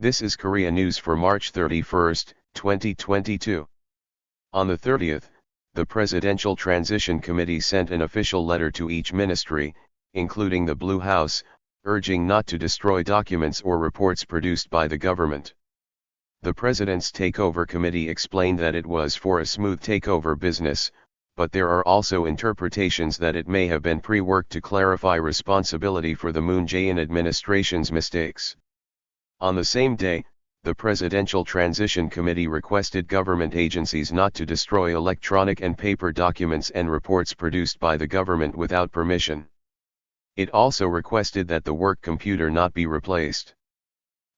This is Korea News for March 31, 2022. On the 30th, the Presidential Transition Committee sent an official letter to each ministry, including the Blue House, urging not to destroy documents or reports produced by the government. The President's Takeover Committee explained that it was for a smooth takeover business, but there are also interpretations that it may have been pre-work to clarify responsibility for the Moon Jae-in administration's mistakes. On the same day, the Presidential Transition Committee requested government agencies not to destroy electronic and paper documents and reports produced by the government without permission. It also requested that the work computer not be replaced.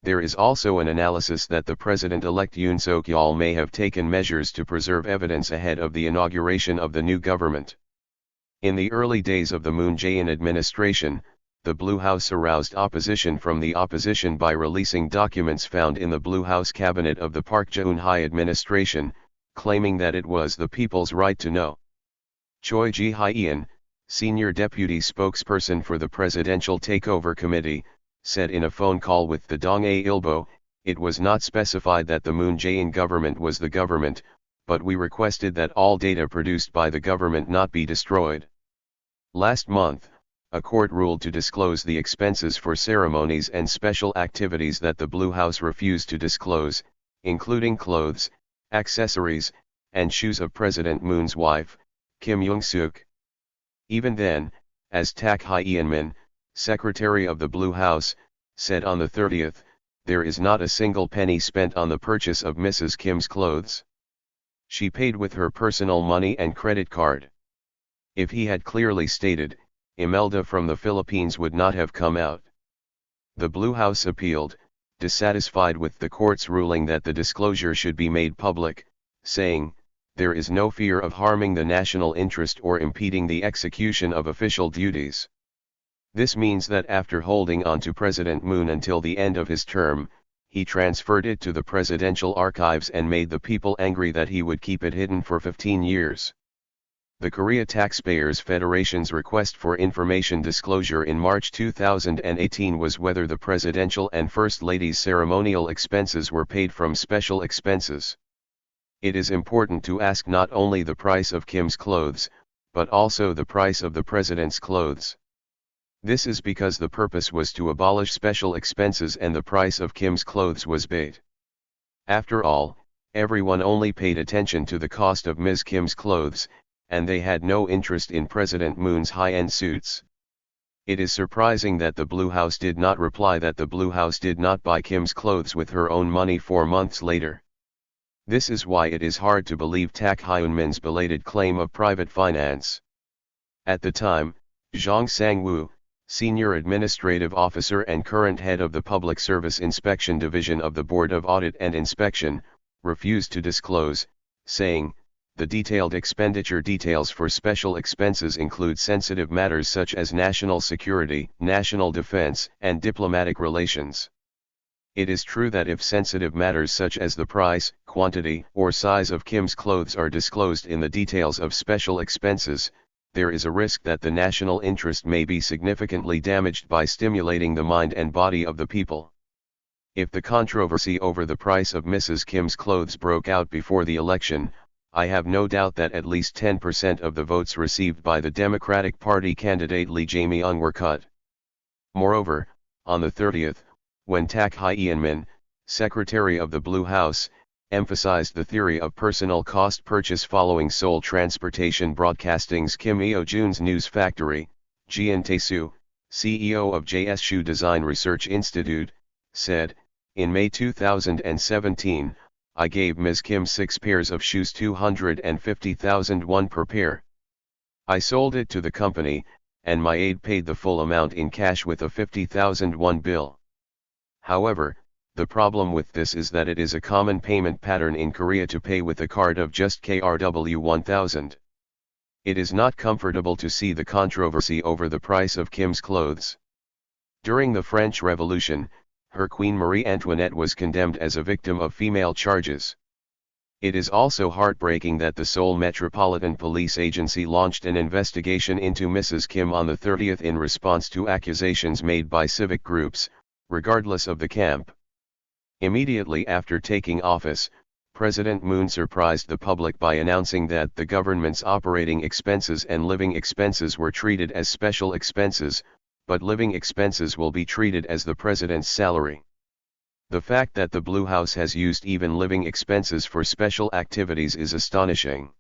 There is also an analysis that the President-elect Yoon Suk-yeol may have taken measures to preserve evidence ahead of the inauguration of the new government. In the early days of the Moon Jae-in administration, the Blue House aroused opposition from the opposition by releasing documents found in the Blue House cabinet of the Park Geun-hye administration, claiming that it was the people's right to know. Choi Ji-hyeon, senior deputy spokesperson for the Presidential Takeover Committee, said in a phone call with the Donghae Ilbo, it was not specified that the Moon Jae-in government was the government, but we requested that all data produced by the government not be destroyed. Last month, a court ruled to disclose the expenses for ceremonies and special activities that the Blue House refused to disclose, including clothes, accessories, and shoes of President Moon's wife, Kim Jung-sook. Even then, as Tak Hye-in, Secretary of the Blue House, said on the 30th, there is not a single penny spent on the purchase of Mrs. Kim's clothes. She paid with her personal money and credit card. If he had clearly stated, Imelda from the Philippines would not have come out. The Blue House appealed, dissatisfied with the court's ruling that the disclosure should be made public, saying, there is no fear of harming the national interest or impeding the execution of official duties. This means that after holding on to President Moon until the end of his term, he transferred it to the presidential archives and made the people angry that he would keep it hidden for 15 years. The Korea Taxpayers Federation's request for information disclosure in March 2018 was whether the presidential and First Lady's ceremonial expenses were paid from special expenses. It is important to ask not only the price of Kim's clothes, but also the price of the president's clothes. This is because the purpose was to abolish special expenses and the price of Kim's clothes was paid. After all, everyone only paid attention to the cost of Ms. Kim's clothes, and they had no interest in President Moon's high-end suits. It is surprising that the Blue House did not reply that the Blue House did not buy Kim's clothes with her own money 4 months later. This is why it is hard to believe Tak Hye-in's belated claim of private finance. At the time, Jong Sang-woo, senior administrative officer and current head of the Public Service Inspection Division of the Board of Audit and Inspection, refused to disclose, saying, the detailed expenditure details for special expenses include sensitive matters such as national security, national defense, and diplomatic relations. It is true that if sensitive matters such as the price, quantity, or size of Kim's clothes are disclosed in the details of special expenses, there is a risk that the national interest may be significantly damaged by stimulating the mind and body of the people. If the controversy over the price of Mrs. Kim's clothes broke out before the election, I have no doubt that at least 10% of the votes received by the Democratic Party candidate Lee Jae-myung were cut. Moreover, on the 30th, when Tak Hye-in, Secretary of the Blue House, emphasized the theory of personal cost purchase following Seoul Transportation Broadcasting's Kim Hyo-jun's News Factory, Jae-in Tae-soo, CEO of JSU Design Research Institute, said, in May 2017, I gave Ms. Kim 6 pairs of shoes 250,000 won per pair. I sold it to the company, and my aide paid the full amount in cash with a 50,000 won bill. However, the problem with this is that it is a common payment pattern in Korea to pay with a card of just KRW 1000. It is not comfortable to see the controversy over the price of Kim's clothes. During the French Revolution, her Queen Marie Antoinette was condemned as a victim of female charges. It is also heartbreaking that the Seoul Metropolitan Police Agency launched an investigation into Mrs. Kim on the 30th in response to accusations made by civic groups, regardless of the camp. Immediately after taking office, President Moon surprised the public by announcing that the government's operating expenses and living expenses were treated as special expenses, but living expenses will be treated as the president's salary. The fact that the Blue House has used even living expenses for special activities is astonishing.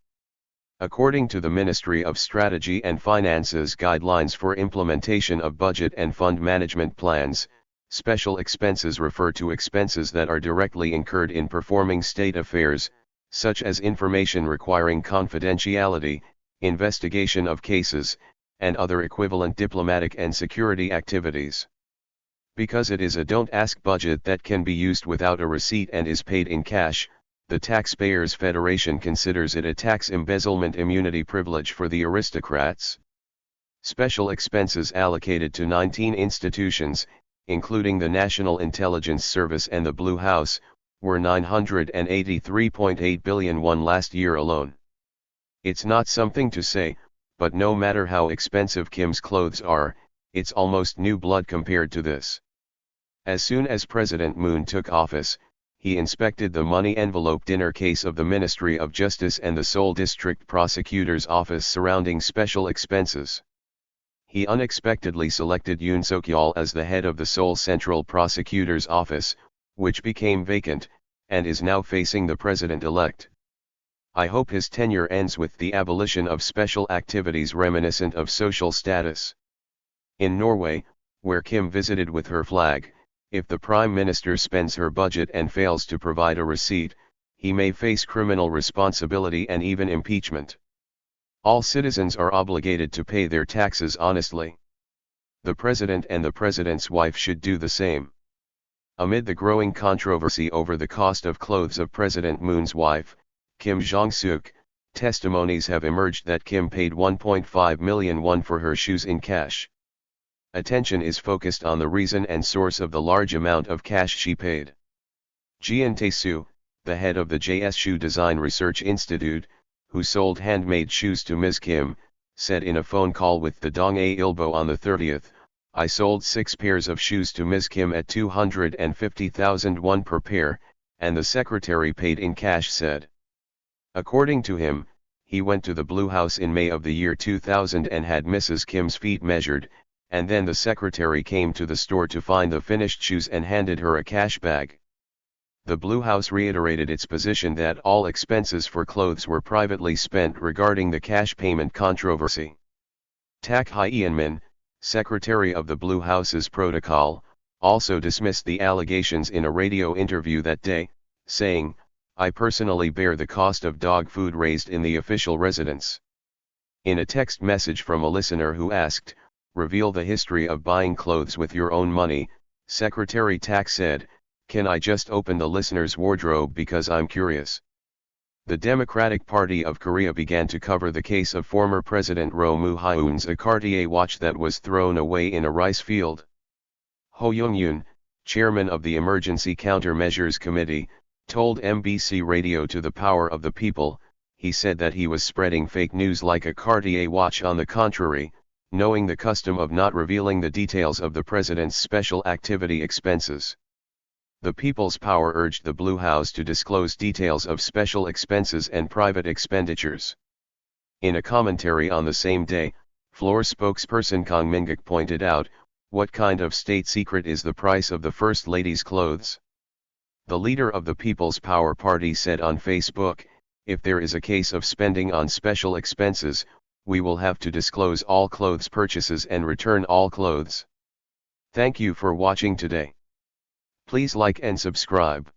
According to the Ministry of Strategy and Finance's guidelines for implementation of budget and fund management plans, special expenses refer to expenses that are directly incurred in performing state affairs, such as information requiring confidentiality, investigation of cases, and other equivalent diplomatic and security activities. Because it is a don't-ask budget that can be used without a receipt and is paid in cash, the Taxpayers Federation considers it a tax embezzlement immunity privilege for the aristocrats. Special expenses allocated to 19 institutions, including the National Intelligence Service and the Blue House, were 983.8 billion won last year alone. It's not something to say, but no matter how expensive Kim's clothes are, it's almost new blood compared to this. As soon as President Moon took office, he inspected the money envelope dinner case of the Ministry of Justice and the Seoul District Prosecutor's Office surrounding special expenses. He unexpectedly selected Yoon Suk-yeol as the head of the Seoul Central Prosecutor's Office, which became vacant, and is now facing the president-elect. I hope his tenure ends with the abolition of special activities reminiscent of social status. In Norway, where Kim visited with her flag, if the Prime Minister spends her budget and fails to provide a receipt, he may face criminal responsibility and even impeachment. All citizens are obligated to pay their taxes honestly. The President and the President's wife should do the same. Amid the growing controversy over the cost of clothes of President Moon's wife, Kim Jung-sook, testimonies have emerged that Kim paid 1.5 million won for her shoes in cash. Attention is focused on the reason and source of the large amount of cash she paid. Jae-in Jung-sook, the head of the JS Shoe Design Research Institute, who sold handmade shoes to Ms. Kim, said in a phone call with the Donghae Ilbo on the 30th, "I sold 6 pairs of shoes to Ms. Kim at 250,000 won per pair, and the secretary paid in cash," said. According to him, he went to the Blue House in May of the year 2000 and had Mrs. Kim's feet measured, and then the secretary came to the store to find the finished shoes and handed her a cash bag. The Blue House reiterated its position that all expenses for clothes were privately spent regarding the cash payment controversy. Tak Hye-in, secretary of the Blue House's protocol, also dismissed the allegations in a radio interview that day, saying, "I personally bear the cost of dog food raised in the official residence." In a text message from a listener who asked, "Reveal the history of buying clothes with your own money," Secretary Tak said, "Can I just open the listener's wardrobe because I'm curious?" The Democratic Party of Korea began to cover the case of former President Roh Moo-hyun's a Cartier watch that was thrown away in a rice field. Ho Young-yoon, chairman of the Emergency Countermeasures Committee, told MBC Radio To the Power of the People, he said that he was spreading fake news like a Cartier watch. On the contrary, knowing the custom of not revealing the details of the president's special activity expenses. The People's Power urged the Blue House to disclose details of special expenses and private expenditures. In a commentary on the same day, floor spokesperson Kang Min-guk pointed out, "What kind of state secret is the price of the First Lady's clothes?" The leader of the People's Power Party said on Facebook, "If there is a case of spending on special expenses, we will have to disclose all clothes purchases and return all clothes." Thank you for watching today. Please like and subscribe.